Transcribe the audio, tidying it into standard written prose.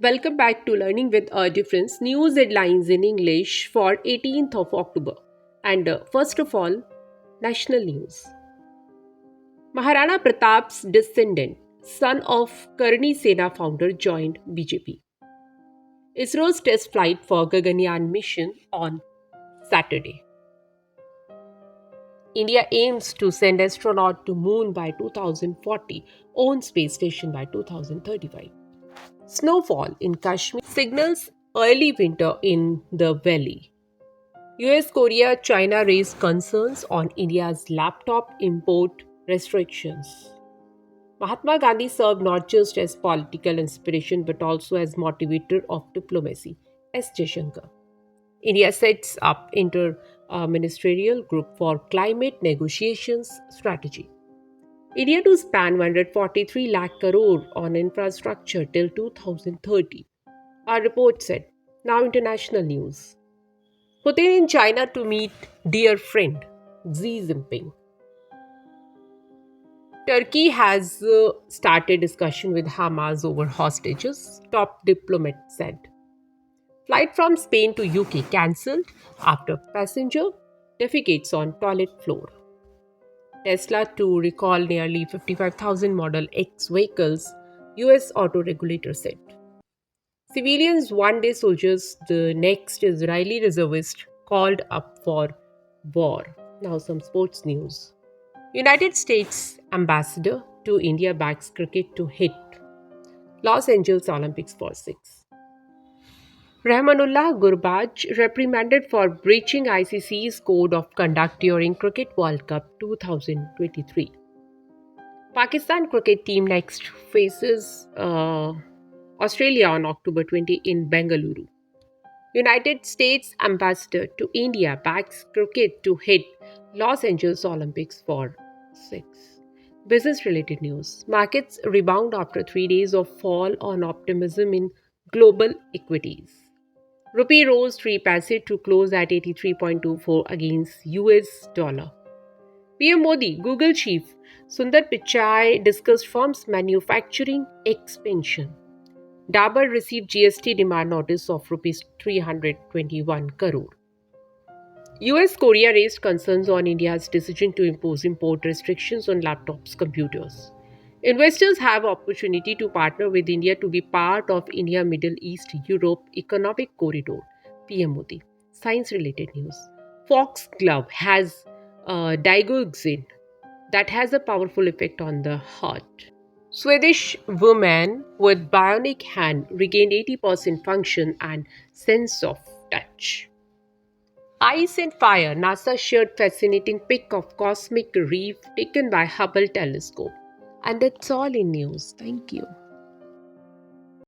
Welcome back to Learning with a Difference news headlines in English for 18th of October. And first of all, national news. Maharana Pratap's descendant, son of Karni Sena founder, joined BJP. ISRO's test flight for Gaganyaan mission on Saturday. India aims to send astronaut to moon by 2040, own space station by 2035. Snowfall in Kashmir signals early winter in the valley. US, Korea, China raised concerns on India's laptop import restrictions. Mahatma Gandhi served not just as political inspiration but also as motivator of diplomacy. S. Jaishankar. India sets up inter-ministerial group for climate negotiations strategy. India to span 143 lakh crore on infrastructure till 2030. Our report said. Now international news. Putin in China to meet dear friend Xi Jinping. Turkey has started discussion with Hamas over hostages, top diplomat said. Flight from Spain to UK cancelled after passenger defecates on toilet floor. Tesla to recall nearly 55,000 Model X vehicles, US auto regulator said. Civilians, one-day soldiers, the next Israeli reservist called up for war. Now some sports news. United States ambassador to India backs cricket to hit Los Angeles Olympics for 6. Rahmanullah Gurbaj reprimanded for breaching ICC's code of conduct during Cricket World Cup 2023. Pakistan cricket team next faces Australia on October 20 in Bengaluru. United States ambassador to India backs cricket to hit Los Angeles Olympics for 6. Business related news. Markets rebound after 3 days of fall on optimism in global equities. Rupee rose 3 paise to close at 83.24 against US dollar. PM Modi, Google chief Sundar Pichai discussed firm's manufacturing expansion. Dabur received GST demand notice of Rs 321 crore. US Korea raised concerns on India's decision to impose import restrictions on laptops computers. Investors have opportunity to partner with India to be part of India Middle East Europe Economic Corridor. PM Modi. Science related news. Foxglove has digoxin that has a powerful effect on the heart. Swedish woman with bionic hand regained 80% function and sense of touch. Ice and Fire, NASA shared fascinating pic of cosmic reef taken by Hubble telescope. And that's all in news. Thank you.